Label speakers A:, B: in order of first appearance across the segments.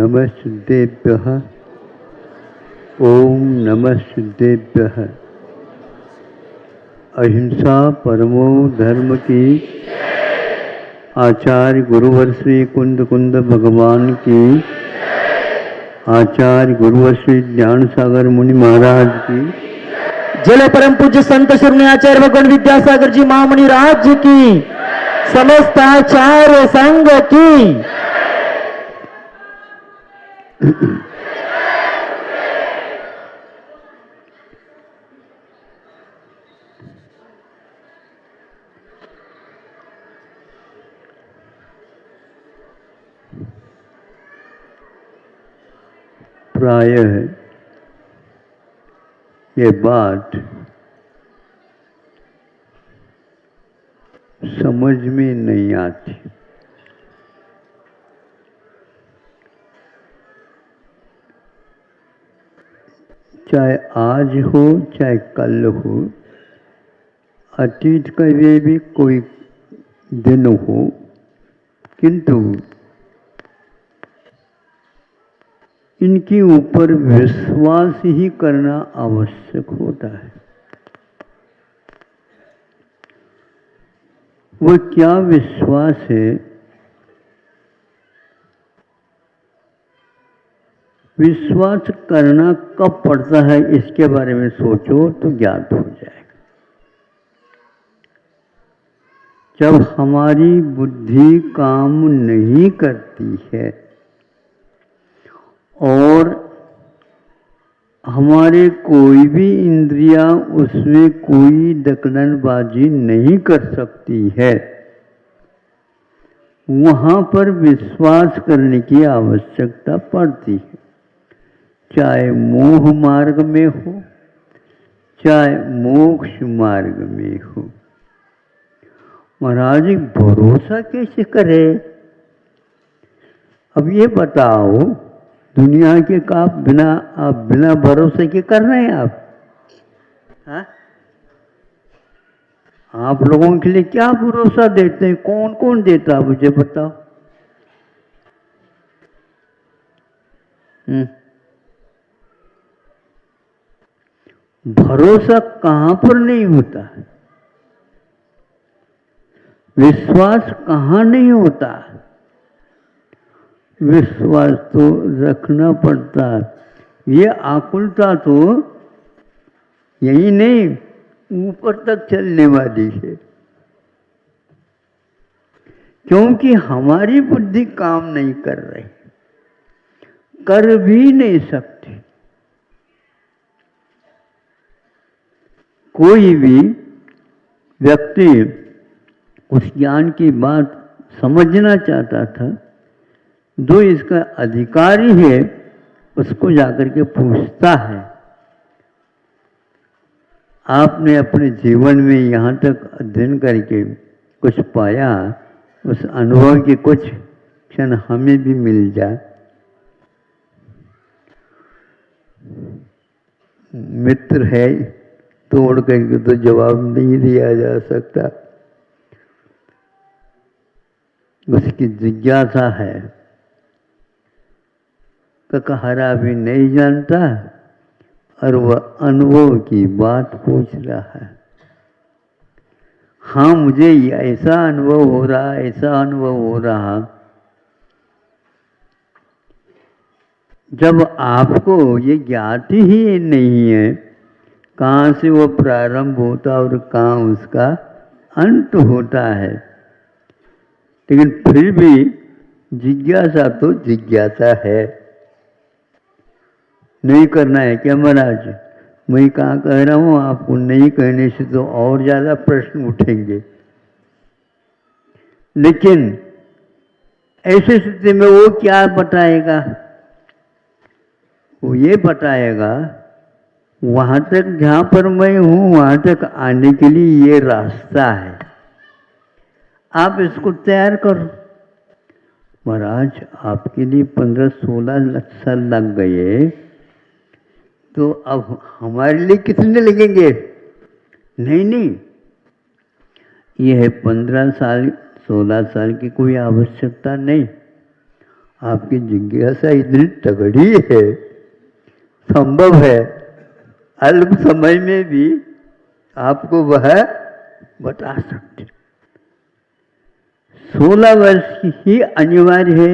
A: नमः सिद्धेभ्यः। ओम नमः सिद्धेभ्यः। अहिंसा परमो धर्म की। आचार्य गुरुवर श्री कुंद कुंद भगवान की। आचार्य गुरुवर श्री ज्ञान सागर मुनि महाराज की।
B: जय परम पूज्य संत शिरोमणि आचार्य भगवान विद्यासागर जी महामुनि राज्य की। समस्त आचार्य संघ की।
A: प्रायः ये बात समझ में नहीं आती। चाहे आज हो चाहे कल हो, अतीत का ये भी कोई दिन हो, किंतु इनके ऊपर विश्वास ही करना आवश्यक होता है। वो क्या विश्वास है? विश्वास करना कब पड़ता है, इसके बारे में सोचो तो ज्ञात हो जाएगा। जब हमारी बुद्धि काम नहीं करती है और हमारे कोई भी इंद्रियां उसमें कोई दखलंदाजी नहीं कर सकती है, वहां पर विश्वास करने की आवश्यकता पड़ती है। चाहे मोह मार्ग में हो चाहे मोक्ष मार्ग में हो। महाराज भरोसा कैसे करे? अब ये बताओ, दुनिया के का बिना भरोसे के कर रहे हैं आप? हाँ? आप लोगों के लिए क्या भरोसा देते हैं? कौन कौन देता है मुझे बताओ। भरोसा कहां पर नहीं होता है? विश्वास कहां नहीं होता? विश्वास तो रखना पड़ता है। ये आकुलता तो यही नहीं, ऊपर तक चलने वाली है, क्योंकि हमारी बुद्धि काम नहीं कर रही, कर भी नहीं सकती। कोई भी व्यक्ति उस ज्ञान की बात समझना चाहता था, जो इसका अधिकारी है उसको जाकर के पूछता है, आपने अपने जीवन में यहाँ तक अध्ययन करके कुछ पाया, उस अनुभव के कुछ क्षण हमें भी मिल जाए। मित्र है तोड़ करके तो जवाब नहीं दिया जा सकता। उसकी जिज्ञासा है, ककहरा भी नहीं जानता और वह अनुभव की बात पूछ रहा है। हाँ, मुझे ऐसा अनुभव हो रहा, ऐसा अनुभव हो रहा। जब आपको ये ज्ञात ही नहीं है कहाँ से वो प्रारंभ होता और कहाँ उसका अंत होता है, लेकिन फिर भी जिज्ञासा तो जिज्ञासा है। नहीं करना है क्या महाराज? मैं कहाँ कह रहा हूँ, आपको नहीं कहने से तो और ज्यादा प्रश्न उठेंगे। लेकिन ऐसे स्थिति में वो क्या बताएगा? वो ये बताएगा, वहां तक जहां पर मैं हूं वहां तक आने के लिए ये रास्ता है, आप इसको तैयार करो। महाराज आपके लिए 15-16 साल लग गए, तो अब हमारे लिए कितने लगेंगे? नहीं नहीं, यह 15 साल 16 साल की कोई आवश्यकता नहीं। आपकी जिज्ञासा इतनी तगड़ी है, संभव है अल्प समय में भी आपको वह बता सकते। 16 वर्ष ही अनिवार्य है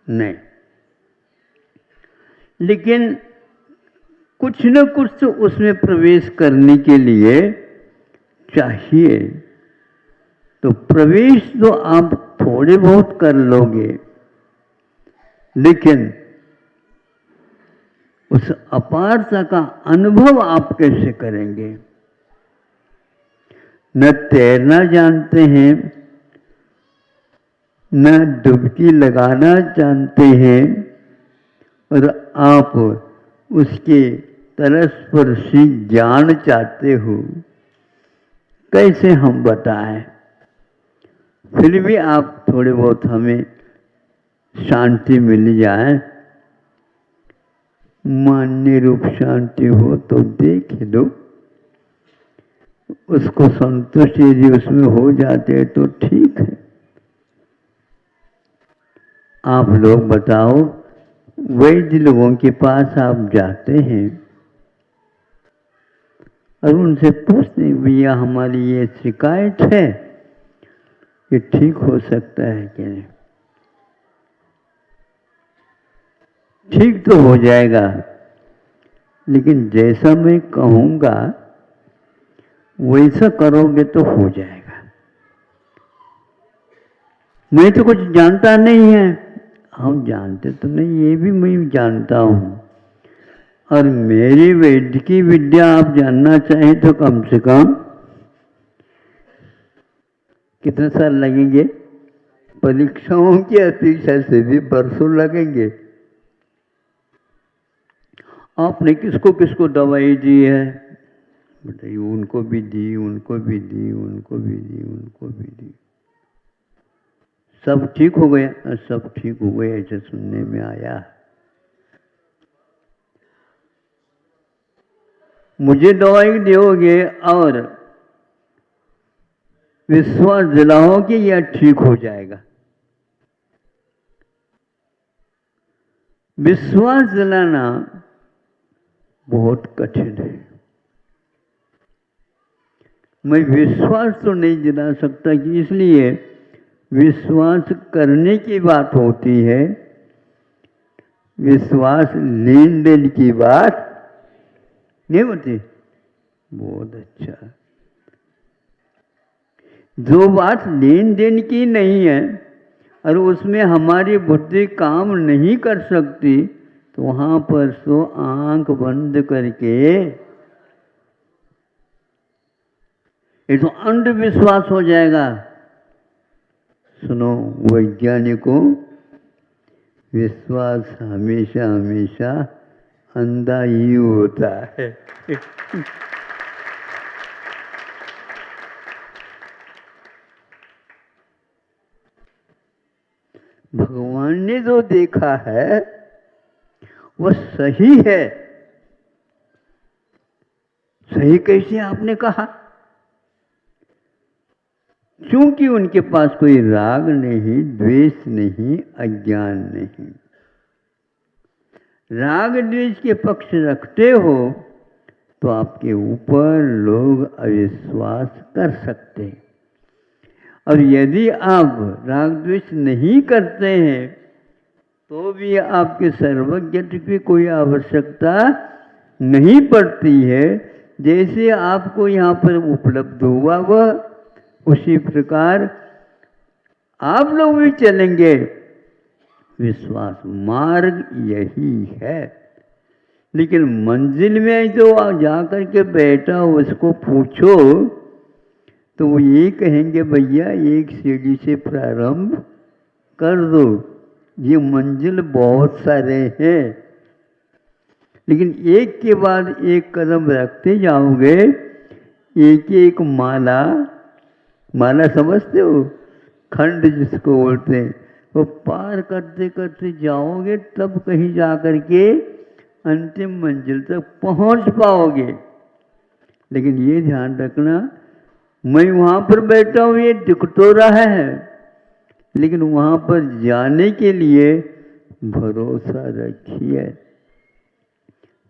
A: नहीं, लेकिन कुछ न कुछ तो उसमें प्रवेश करने के लिए चाहिए। तो प्रवेश तो आप थोड़े बहुत कर लोगे, लेकिन उस अपारता का अनुभव आप कैसे करेंगे? न तैरना जानते हैं, न डुबकी लगाना जानते हैं, और आप उसके तरस्पर्शी ज्ञान चाहते हो। कैसे हम बताएं? फिर भी आप थोड़े बहुत हमें शांति मिल जाए, मान्य रूप शांति हो तो देख लो, उसको संतुष्ट यदि उसमें हो जाते तो ठीक है। आप लोग बताओ, वैद्य लोगों के पास आप जाते हैं और उनसे पूछते हैं, भैया हमारी ये शिकायत है, ये ठीक हो सकता है कि नहीं? ठीक तो हो जाएगा, लेकिन जैसा मैं कहूँगा वैसा करोगे तो हो जाएगा। मैं तो कुछ जानता नहीं है। हम जानते तो नहीं, ये भी मैं जानता हूँ। और मेरी वैद्य की विद्या आप जानना चाहें तो कम से कम कितने साल लगेंगे? परीक्षाओं की अपेक्षा से भी बरसों लगेंगे। आपने किसको किसको दवाई दी है बताइए? उनको भी दी, उनको भी दी, उनको भी दी, उनको भी दी। सब ठीक हो गया? सब ठीक हो गया ऐसे सुनने में आया। मुझे दवाई दोगे और विश्वास दिलाओगे या ठीक हो जाएगा? विश्वास दिलाना बहुत कठिन है। मैं विश्वास तो नहीं दिला सकता कि, इसलिए विश्वास करने की बात होती है, विश्वास लेन देन की बात नहीं होती। बहुत अच्छा। जो बात लेन देन की नहीं है और उसमें हमारी बुद्धि काम नहीं कर सकती, तो वहां पर तो आंख बंद करके, ये तो अंधविश्वास हो जाएगा। सुनो वैज्ञानिकों, विश्वास हमेशा हमेशा अंधा ही होता है। भगवान ने जो देखा है वह सही है। सही कैसे आपने कहा? क्योंकि उनके पास कोई राग नहीं, द्वेष नहीं, अज्ञान नहीं। राग द्वेष के पक्ष रखते हो तो आपके ऊपर लोग अविश्वास कर सकते हैं, और यदि आप राग द्वेष नहीं करते हैं तो भी आपके सर्वज्ञत्व की कोई आवश्यकता नहीं पड़ती है। जैसे आपको यहाँ पर उपलब्ध हुआ वह, उसी प्रकार आप लोग भी चलेंगे। विश्वास मार्ग यही है। लेकिन मंजिल में जो जाकर के बैठा उसको पूछो तो वो ये कहेंगे, भैया एक सीढ़ी से प्रारंभ कर दो, ये मंजिल बहुत सारे हैं। लेकिन एक के बाद एक कदम रखते जाओगे, एक एक माला, माला समझते हो, खंड जिसको बोलते हैं, वो पार करते करते जाओगे तब कहीं जा कर के अंतिम मंजिल तक पहुंच पाओगे। लेकिन ये ध्यान रखना, मैं वहां पर बैठा हूं ये दिख तो रहा है, लेकिन वहाँ पर जाने के लिए भरोसा रखिए,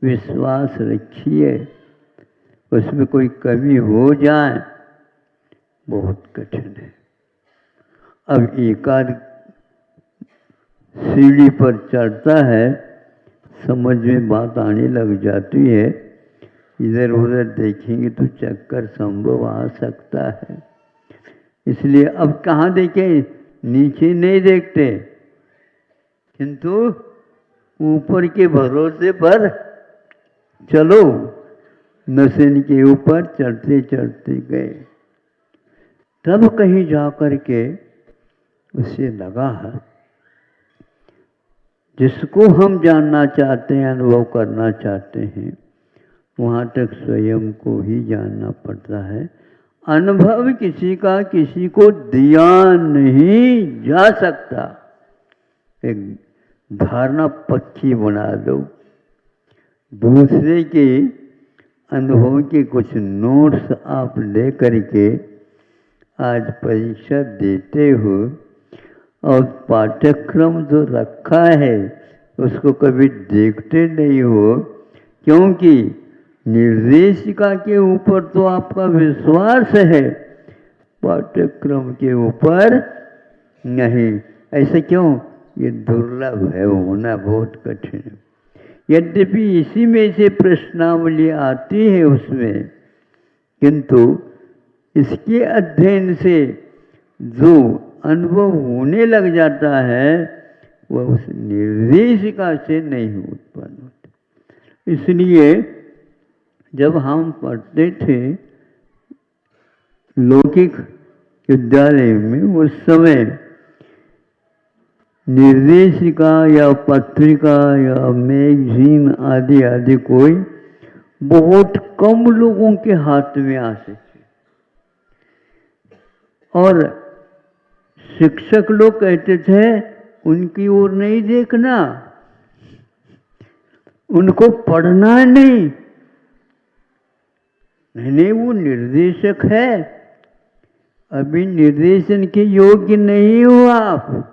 A: विश्वास रखिए। उसमें कोई कमी हो जाए बहुत कठिन है। अब एक आध सीढ़ी पर चढ़ता है, समझ में बात आने लग जाती है, इधर उधर देखेंगे तो चक्कर संभव आ सकता है। इसलिए अब कहाँ देखें, नीचे नहीं देखते, किंतु ऊपर के भरोसे पर चलो। नसेन के ऊपर चढ़ते चढ़ते गए, तब कहीं जाकर के उसे लगा जिसको हम जानना चाहते हैं, अनुभव करना चाहते हैं, वहाँ तक स्वयं को ही जानना पड़ता है। अनुभव किसी का किसी को दिया नहीं जा सकता। एक धारणा पक्की बना दो। दूसरे के अनुभव के कुछ नोट्स आप ले करके आज परीक्षा देते हो और पाठ्यक्रम जो रखा है उसको कभी देखते नहीं हो, क्योंकि निर्देशिका के ऊपर तो आपका विश्वास है, पाठ्यक्रम के ऊपर नहीं। ऐसे क्यों? ये दुर्लभ है, होना बहुत कठिन है। यद्यपि इसी में से प्रश्नावली आती है उसमें, किंतु इसके अध्ययन से जो अनुभव होने लग जाता है वह उस निर्देशिका से नहीं उत्पन्न होता। इसलिए जब हम पढ़ते थे लौकिक विद्यालय में, उस समय निर्देशिका या पत्रिका या मैगजीन आदि आदि कोई बहुत कम लोगों के हाथ में आते थे, और शिक्षक लोग कहते थे उनकी ओर नहीं देखना, उनको पढ़ना नहीं। नहीं, वो निर्देशक है, अभी निर्देशन के योग्य नहीं हो आप,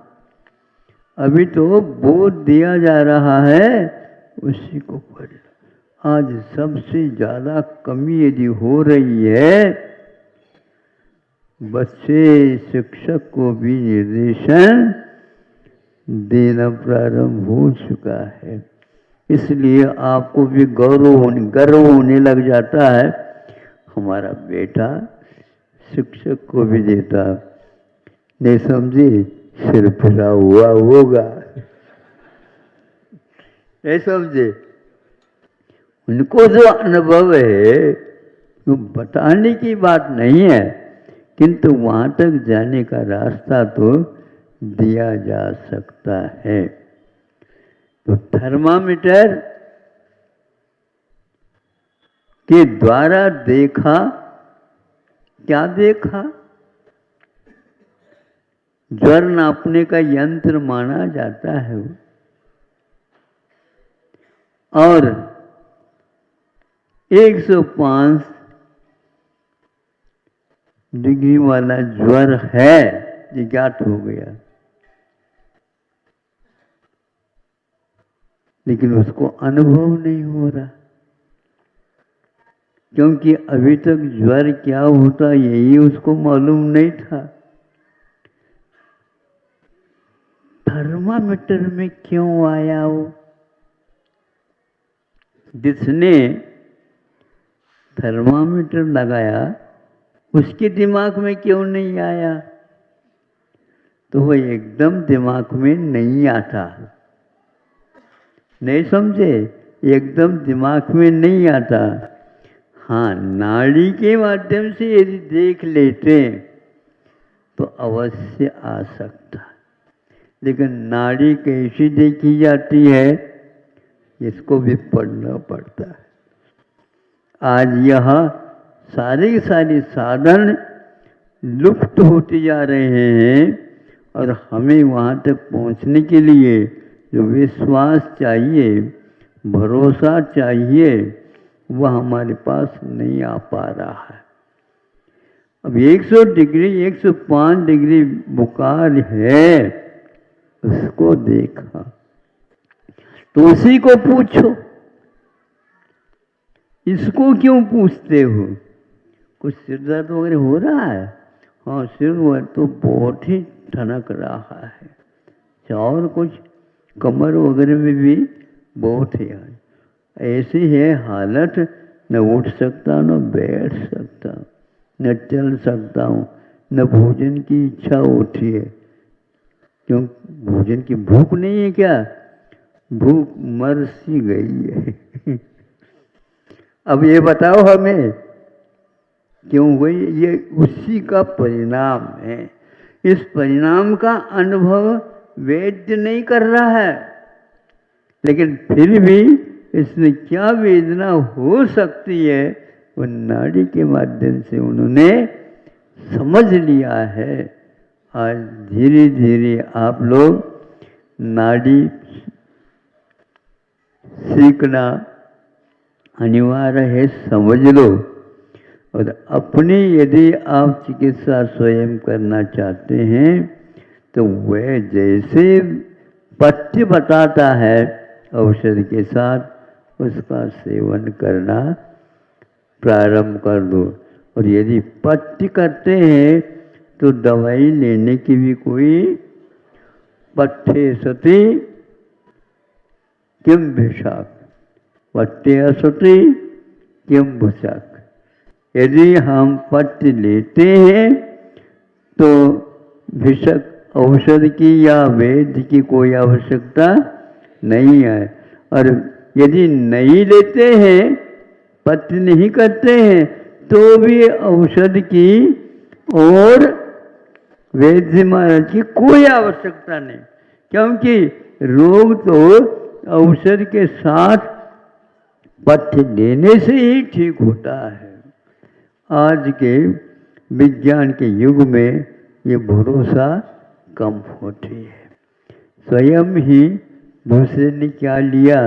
A: अभी तो बोध दिया जा रहा है, उसी को पढ़। आज सबसे ज्यादा कमी यदि हो रही है, बच्चे शिक्षक को भी निर्देशन देना प्रारंभ हो चुका है। इसलिए आपको भी गर्व होने लग जाता है, हमारा बेटा शिक्षक को भी देता, नहीं समझे, सिर फिरा हुआ होगा, नहीं समझे। उनको जो अनुभव है वो बताने की बात नहीं है, किंतु वहां तक जाने का रास्ता तो दिया जा सकता है। तो थर्मामीटर के द्वारा देखा, क्या देखा? ज्वर नापने का यंत्र माना जाता है वो, और 105 डिग्री वाला ज्वर है ये ज्ञात हो गया, लेकिन उसको अनुभव नहीं हो रहा, क्योंकि अभी तक ज्वर क्या होता यही उसको मालूम नहीं था। थर्मामीटर में क्यों आया वो? जिसने थर्मामीटर लगाया उसके दिमाग में क्यों नहीं आया? तो वो एकदम दिमाग में नहीं आता, नहीं समझे, एकदम दिमाग में नहीं आता। हाँ, नाड़ी के माध्यम से यदि देख लेते तो अवश्य आ सकता, लेकिन नाड़ी कैसी देखी जाती है इसको भी पढ़ना पड़ता है। आज यह सारे साधन लुप्त होते जा रहे हैं, और हमें वहाँ तक पहुँचने के लिए जो विश्वास चाहिए, भरोसा चाहिए, वह हमारे पास नहीं आ पा रहा है। अब 100 डिग्री 105 डिग्री बुखार है, उसको देखा तो उसी को पूछो, इसको क्यों पूछते हो? कुछ सिर दर्द वगैरह हो रहा है? हाँ, सिर तो बहुत ही ठनक रहा है, और कुछ कमर वगैरह में भी बहुत ही है। ऐसी है हालत, न उठ सकता न बैठ सकता, न चल सकता हूँ, न भोजन की इच्छा होती है। क्यों? भोजन की भूख नहीं है क्या? भूख मर सी गई है। अब ये बताओ हमें क्यों हुई? ये उसी का परिणाम है। इस परिणाम का अनुभव वैद्य नहीं कर रहा है, लेकिन फिर भी इसमें क्या वेदना हो सकती है वो नाड़ी के माध्यम से उन्होंने समझ लिया है। आज धीरे धीरे आप लोग नाड़ी सीखना अनिवार्य है, समझ लो। और अपनी यदि आप चिकित्सा स्वयं करना चाहते हैं तो वह जैसे पथ्य बताता है औषधि के साथ उसका सेवन करना प्रारंभ कर दो। और यदि पथ्य करते हैं तो दवाई लेने की भी कोई पथ्य सती किम भिषाक, पथ्य सती किम भुषाक। यदि हम पथ्य लेते हैं तो भिषक औषध की या वैद्य की कोई आवश्यकता नहीं है। और यदि नहीं लेते हैं, पथ्य नहीं करते हैं, तो भी औषध की और वैद्य महाराज की कोई आवश्यकता नहीं, क्योंकि रोग तो औषध के साथ पथ्य लेने से ही ठीक होता है। आज के विज्ञान के युग में ये भरोसा कम होती है। स्वयं ही दूसरे ने क्या लिया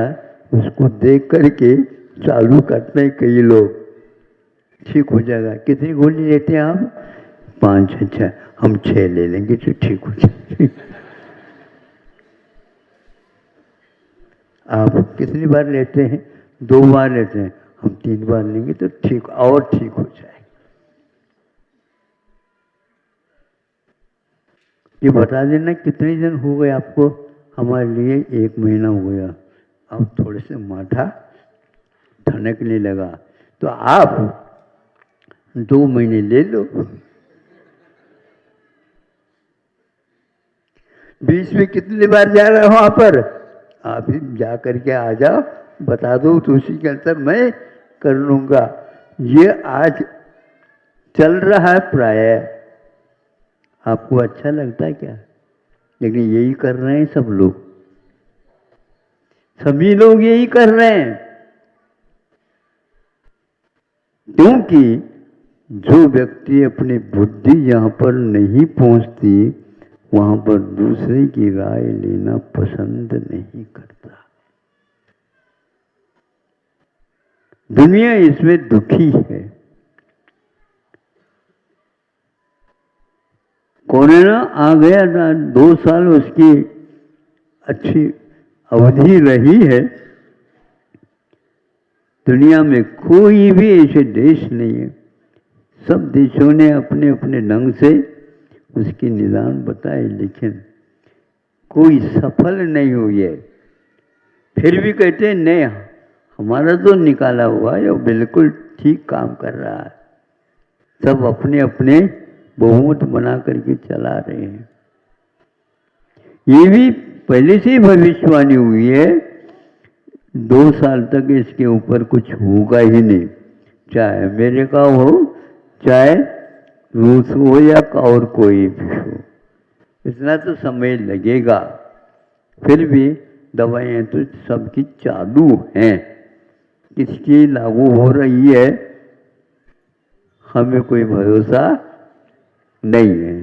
A: उसको देख करके चालू करते हैं कई लोग, ठीक हो जाएगा। कितनी गोली लेते हैं आप? 5। अच्छा, हम 6 ले लेंगे तो ठीक हो जाएगा। आप कितनी बार लेते हैं? 2 बार लेते हैं, हम 3 बार लेंगे तो ठीक और ठीक हो जाएगा। ये बता देना कितने दिन हो गए आपको? हमारे लिए 1 महीना हो गया। अब थोड़े से माथा ठनकने लगा तो आप 2 महीने ले लो। बीच में कितनी बार जा रहा हूं वहां पर? आप ही जा करके आ जाओ, बता दो तो उसी के अंतर मैं कर लूंगा। ये आज चल रहा है प्राय। आपको अच्छा लगता है क्या? लेकिन यही कर रहे हैं सब लोग, सभी लोग यही कर रहे हैं। क्योंकि जो व्यक्ति अपनी बुद्धि जहां पर नहीं पहुंचती वहां पर दूसरे की राय लेना पसंद नहीं करता। दुनिया इसमें दुखी है। कोरोना आ गया था, 2 साल उसकी अच्छी अवधि रही है। दुनिया में कोई भी ऐसे देश नहीं है, सब देशों ने अपने अपने ढंग से उसकी निदान बताए, लेकिन कोई सफल नहीं हुई है। फिर भी कहते हैं नहीं, हमारा तो निकाला हुआ है और बिल्कुल ठीक काम कर रहा है। सब अपने अपने बहुमत बना करके चला रहे हैं। ये भी पहले से ही भविष्यवाणी हुई है, 2 साल तक इसके ऊपर कुछ होगा ही नहीं, चाहे अमेरिका हो, चाहे रूस हो या और कोई भी हो। इतना तो समय लगेगा। फिर भी दवाएं तो सबकी चालू हैं, किसकी लागू हो रही है हमें कोई भरोसा नहीं है।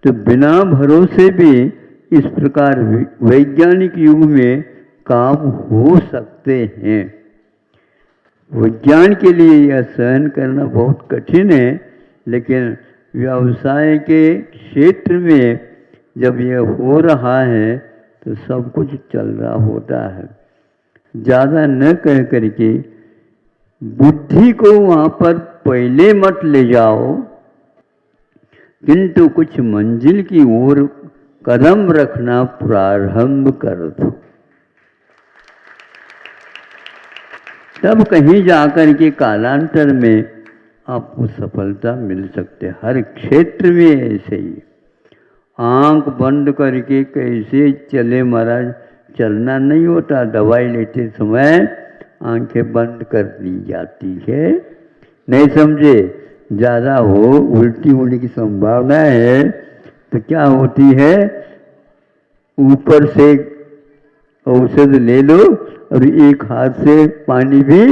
A: तो बिना भरोसे भी इस प्रकार वैज्ञानिक युग में काम हो सकते हैं। विज्ञान के लिए यह सहन करना बहुत कठिन है, लेकिन व्यवसाय के क्षेत्र में जब ये हो रहा है तो सब कुछ चल रहा होता है। ज़्यादा न कह करके बुद्धि को वहाँ पर पहले मत ले जाओ, किंतु कुछ मंजिल की ओर कदम रखना प्रारंभ कर दो, तब कहीं जाकर के कालांतर में आपको सफलता मिल सकते। हर क्षेत्र में ऐसे ही आंख बंद करके कैसे चले महाराज, चलना नहीं होता। दवाई लेते समय आंखें बंद कर दी जाती है, नहीं समझे। ज़्यादा हो उल्टी होने की संभावना है तो क्या होती है, ऊपर से औषध ले लो और एक हाथ से पानी भी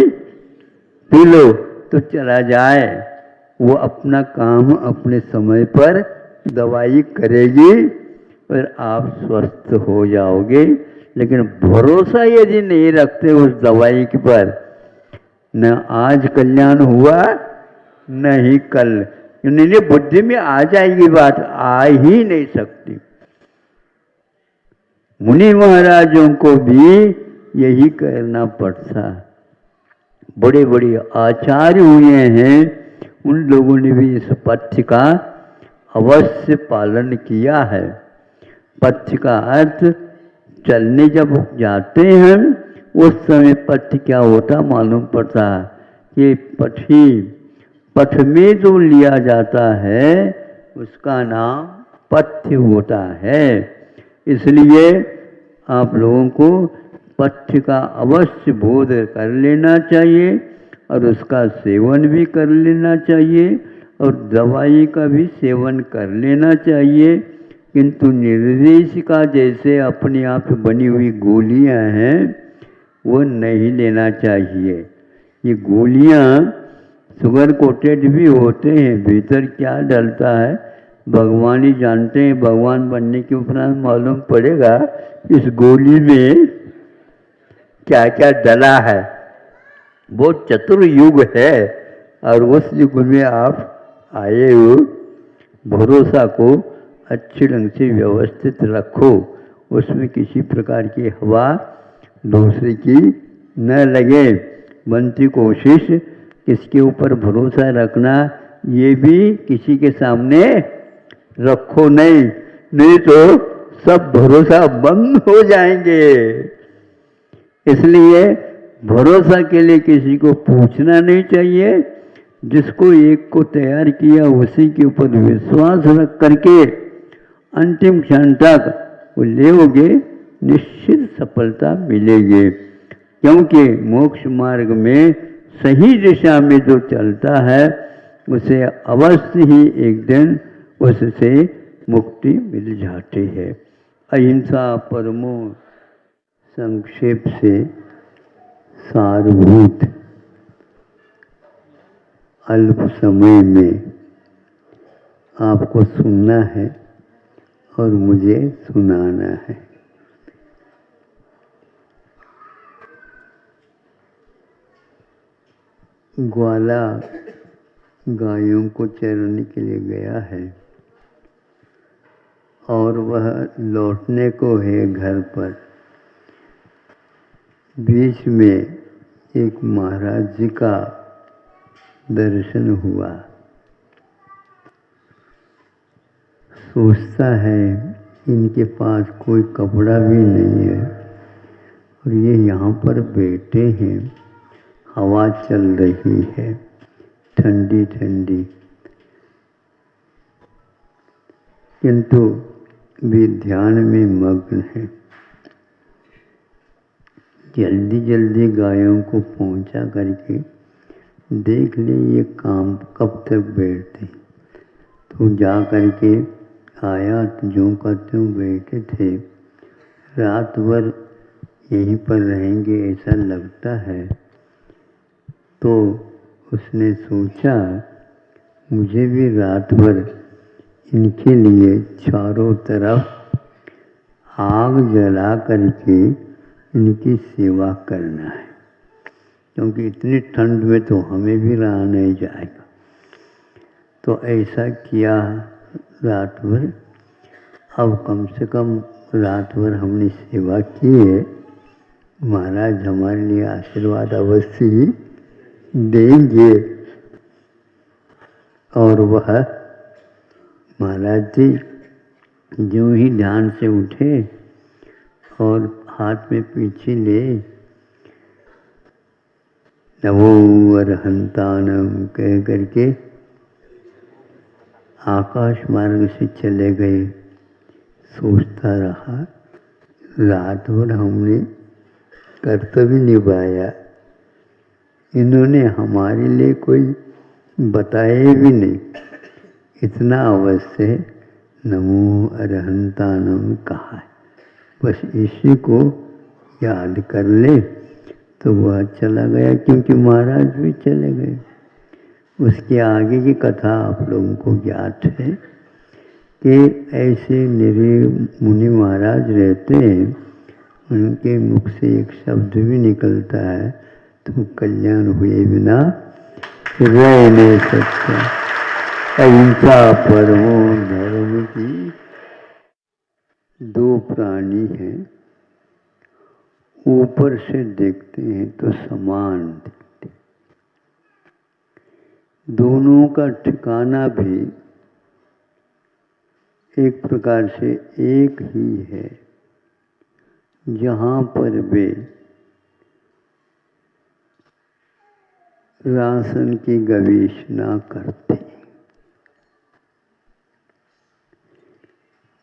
A: पी लो तो चला जाए। वो अपना काम अपने समय पर दवाई करेगी और आप स्वस्थ हो जाओगे। लेकिन भरोसा यदि नहीं रखते उस दवाई के पर, न आज कल्याण हुआ न ही कल। नहीं, बुद्धि में आ जाएगी बात, आ ही नहीं सकती। मुनि महाराजों को भी यही करना पड़ता। बड़े बड़े आचार्य हुए हैं, उन लोगों ने भी इस पथ्य का अवश्य पालन किया है। पथ्य का अर्थ चलने जब जाते हैं उस समय पथ्य क्या होता मालूम पड़ता है कि पथ में जो लिया जाता है उसका नाम पथ्य होता है। इसलिए आप लोगों को पथ्य का अवश्य बोध कर लेना चाहिए और उसका सेवन भी कर लेना चाहिए और दवाई का भी सेवन कर लेना चाहिए। किंतु निर्देशिका जैसे अपने आप बनी हुई गोलियां हैं वो नहीं लेना चाहिए। ये गोलियां शुगर कोटेड भी होते हैं, भीतर क्या डलता है भगवान ही जानते हैं। भगवान बनने के उपरांत मालूम पड़ेगा इस गोली में क्या क्या डला है। वो चतुर युग है और उस युग में आप आए हो। भरोसा को अच्छे ढंग से व्यवस्थित रखो, उसमें किसी प्रकार की हवा दूसरे की न लगे। बनती कोशिश किसके ऊपर भरोसा रखना ये भी किसी के सामने रखो नहीं, नहीं तो सब भरोसा बंद हो जाएंगे। इसलिए भरोसा के लिए किसी को पूछना नहीं चाहिए। जिसको एक को तैयार किया उसी के ऊपर विश्वास रख करके अंतिम क्षण तक वो लेओगे, निश्चित सफलता मिलेगी। क्योंकि मोक्ष मार्ग में सही दिशा में जो चलता है उसे अवश्य ही एक दिन उससे मुक्ति मिल जाती है। अहिंसा परमो संक्षेप से सारभूत अल्प समय में आपको सुनना है और मुझे सुनाना है। ग्वाला गायों को चराने के लिए गया है और वह लौटने को है घर पर। बीच में एक महाराज जी का दर्शन हुआ। सोचता है इनके पास कोई कपड़ा भी नहीं है और ये यहाँ पर बैठे हैं, हवा चल रही है ठंडी ठंडी, किंतु वे ध्यान में मग्न है। जल्दी जल्दी गायों को पहुंचा करके देख ले ये काम कब तक बैठते। तो जा करके आया तो जो करते हो बैठे थे, रात भर यहीं पर रहेंगे ऐसा लगता है। तो उसने सोचा मुझे भी रात भर इनके लिए चारों तरफ आग जला करके इनकी सेवा करना है, क्योंकि इतनी ठंड में तो हमें भी रहा नहीं जाएगा। तो ऐसा किया रात भर। अब कम से कम रात भर हमने सेवा की है, महाराज हमारे लिए आशीर्वाद अवश्य ही देंगे। और वह महाराज जी जो ही ध्यान से उठे और हाथ में पीछे ले नमो अरहंतानम कह करके आकाश मार्ग से चले गए। सोचता रहा, रात भर हमने कर्तव्य निभाया, इन्होंने हमारे लिए कोई बताए भी नहीं। इतना अवश्य नमो अरहंतानम कहा है, बस इसी को याद कर ले तो वह चला गया, क्योंकि महाराज भी चले गए। उसके आगे की कथा आप लोगों को ज्ञात है कि ऐसे निरीह मुनि महाराज रहते हैं, उनके मुख से एक शब्द भी निकलता है तो कल्याण हुए बिना रह नहीं सकता। अहिंसा परमो धर्म की दो प्राणी हैं, ऊपर से देखते हैं तो समान दिखते, दोनों का ठिकाना भी एक प्रकार से एक ही है, जहाँ पर वे राशन की गवेषणा करते।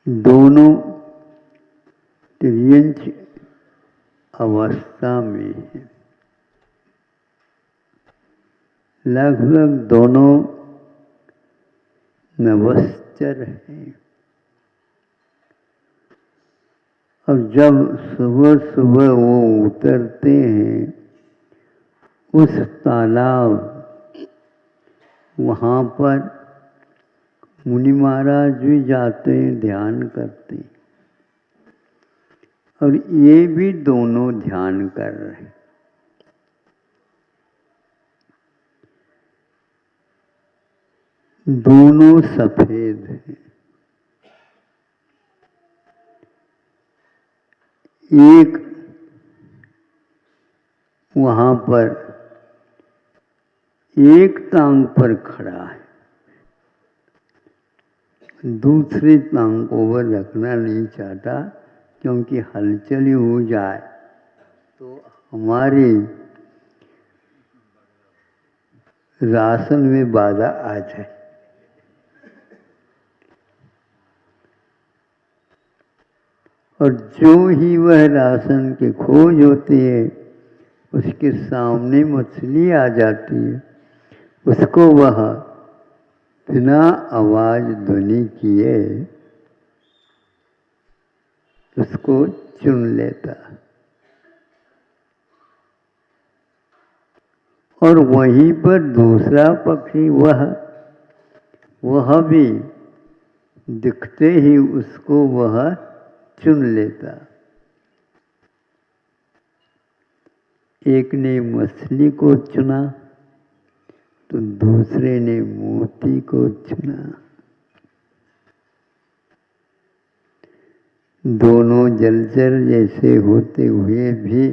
A: दोनों तिर्यंच अवस्था में है, लगभग दोनों नवश्चर हैं। और जब सुबह सुबह वो उतरते हैं उस तालाब, वहाँ पर मुनि महाराज भी जाते हैं, ध्यान करते हैं, और ये भी दोनों ध्यान कर रहे हैं। दोनों सफेद हैं, एक वहाँ पर एक टांग पर खड़ा है, दूसरी टांग को वह रखना नहीं चाहता, क्योंकि हलचल ही हो जाए तो हमारी राशन में बाधा आ जाए। और जो ही वह राशन की खोज होती है, उसके सामने मछली आ जाती है, उसको वह बिना आवाज ध्वनि किए उसको चुन लेता। और वहीं पर दूसरा पक्षी वह भी दिखते ही उसको वह चुन लेता। एक ने मछली को चुना तो दूसरे ने मोती को चुना। दोनों जलचर जैसे होते हुए भी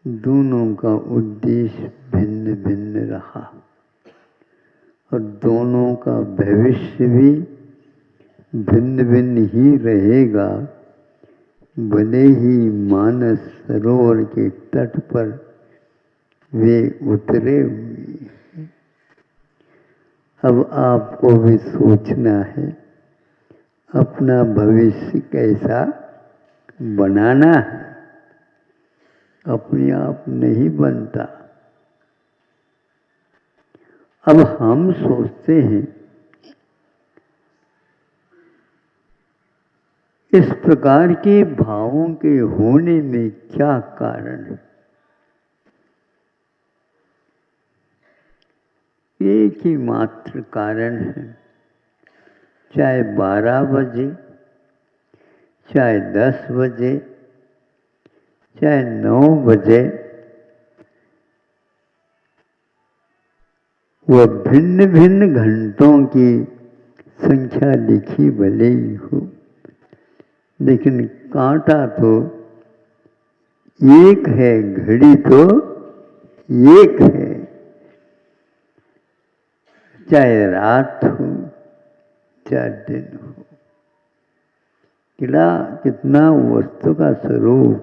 A: दोनों का उद्देश्य भिन्न भिन्न रहा, और दोनों का भविष्य भी भिन्न भिन्न ही रहेगा। भले ही मानस सरोवर के तट पर वे उतरे हुए। अब आपको भी सोचना है अपना भविष्य कैसा बनाना है, अपने आप नहीं बनता। अब हम सोचते हैं इस प्रकार के भावों के होने में क्या कारण है। एक ही मात्र कारण है, चाहे 12 बजे, चाहे 10 बजे, चाहे 9 बजे, वह भिन्न भिन्न घंटों की संख्या लिखी भले ही हो, लेकिन कांटा तो एक है, घड़ी तो एक है। चाहे रात हो चाहे दिन हो, कितना वस्तु का स्वरूप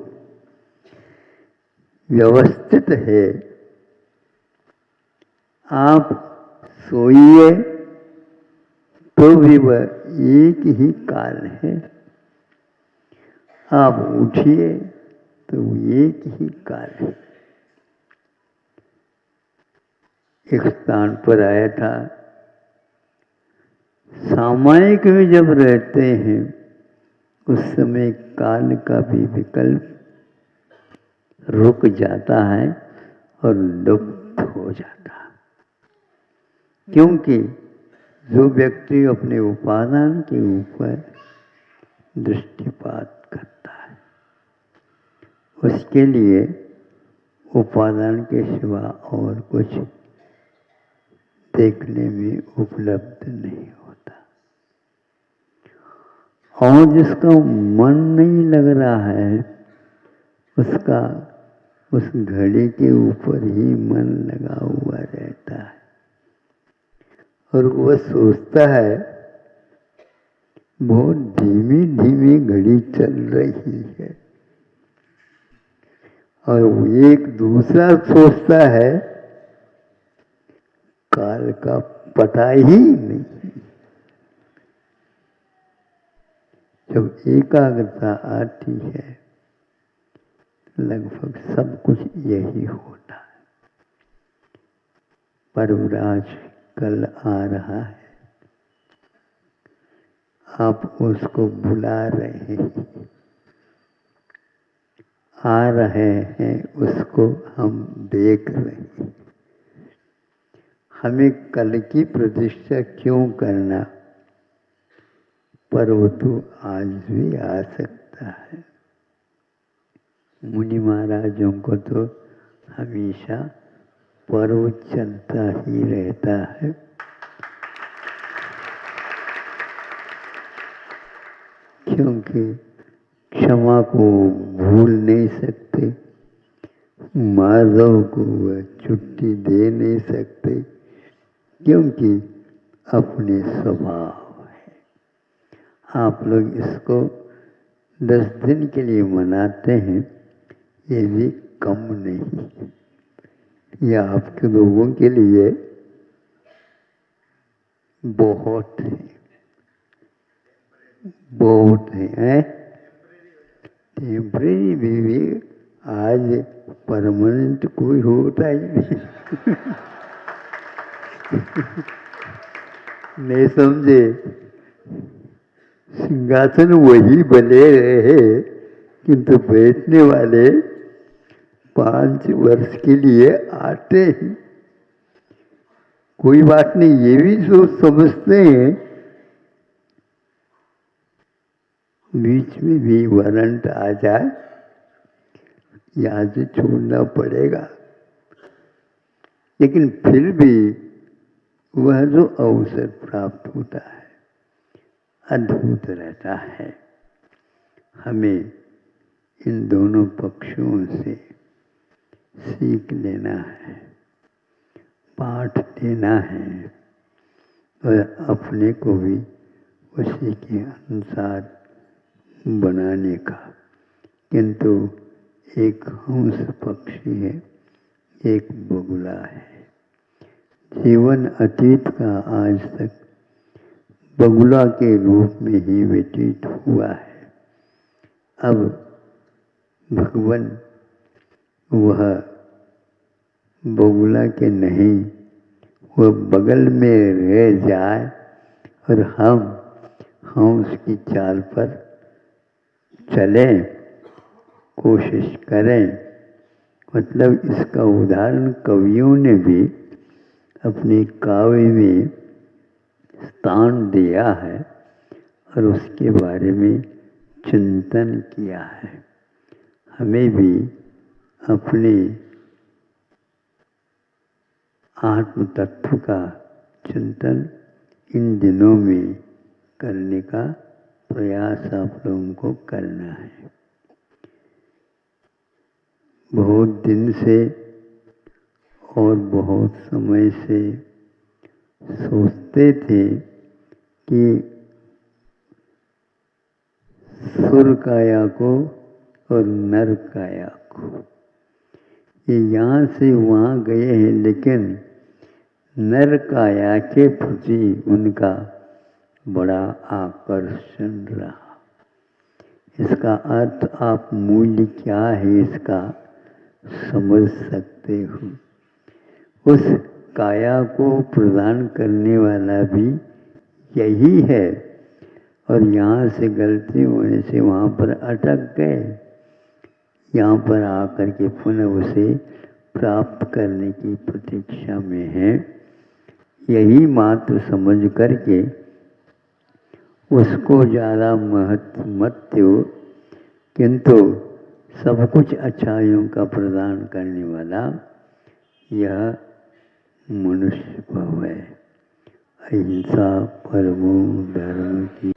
A: व्यवस्थित है। आप सोइए तो भी वह एक ही काल है, आप उठिए तो एक ही काल है। एक स्थान पर आया था, सामायिक में जब रहते हैं उस समय काल का भी विकल्प रुक जाता है और लुप्त हो जाता है, क्योंकि जो व्यक्ति अपने उपादान के ऊपर दृष्टिपात करता है, उसके लिए उपादान के सिवा और कुछ देखने में उपलब्ध नहीं होता। और जिसका मन नहीं लग रहा है, उसका उस घड़ी के ऊपर ही मन लगा हुआ रहता है और वह सोचता है बहुत धीमी धीमी घड़ी चल रही है, और वो एक दूसरा सोचता है काल का पता ही नहीं। जब एकाग्रता आती है लगभग सब कुछ यही होता है। पर्वराज कल आ रहा है, आप उसको बुला रहे हैं, आ रहे हैं, उसको हम देख रहे हैं। हमें कल की प्रतीक्षा क्यों करना, पर्व तो आज भी आ सकता है। मुनि महाराजों को तो हमेशा पर्व चलता ही रहता है। क्योंकि क्षमा को भूल नहीं सकते, माधव को वह छुट्टी दे नहीं सकते, क्योंकि अपने स्वभाव है। आप लोग इसको 10 दिन के लिए मनाते हैं, ये भी कम नहीं है। ये आपके लोगों के लिए बहुत है, बहुत है। टेम्परेरी भी आज परमानेंट कोई होता ही नहीं। नहीं समझे, सिंहासन वही बने रहे, किंतु बैठने वाले 5 वर्ष के लिए आते हैं। कोई बात नहीं, ये भी सोच समझते हैं बीच में भी वारंट आ जाए, यहाँ से छोड़ना पड़ेगा, लेकिन फिर भी वह जो अवसर प्राप्त होता है अद्भुत रहता है। हमें इन दोनों पक्षों से सीख लेना है, पाठ लेना है और अपने को भी उसी के अनुसार बनाने का। किंतु एक हंस पक्षी है, एक बगुला है। जीवन अतीत का आज तक बगुला के रूप में ही व्यतीत हुआ है। अब भगवान वह बगुला के नहीं, वह बगल में रह जाए और हम उसकी चाल पर चलें, कोशिश करें। मतलब इसका उदाहरण कवियों ने भी अपने काव्य में स्थान दिया है और उसके बारे में चिंतन किया है। हमें भी अपने आत्म तत्व का चिंतन इन दिनों में करने का प्रयास आप लोगों को करना है। बहुत दिन से और बहुत समय से सोचते थे कि सुर काया को और नर काया को, ये यहाँ से वहाँ गए हैं, लेकिन नर काया के प्रति उनका बड़ा आकर्षण रहा। इसका अर्थ आप मूल्य क्या है इसका समझ सकते हो। उस काया को प्रदान करने वाला भी यही है, और यहाँ से गलती होने से वहाँ पर अटक गए। यहाँ पर आकर के पुनः उसे प्राप्त करने की प्रतीक्षा में है। यही मात्र समझ करके उसको ज़्यादा महत्व मत दो, किंतु सब कुछ अच्छाइयों का प्रदान करने वाला यह मनुष्य भाव है। अहिंसा परमो धर्म की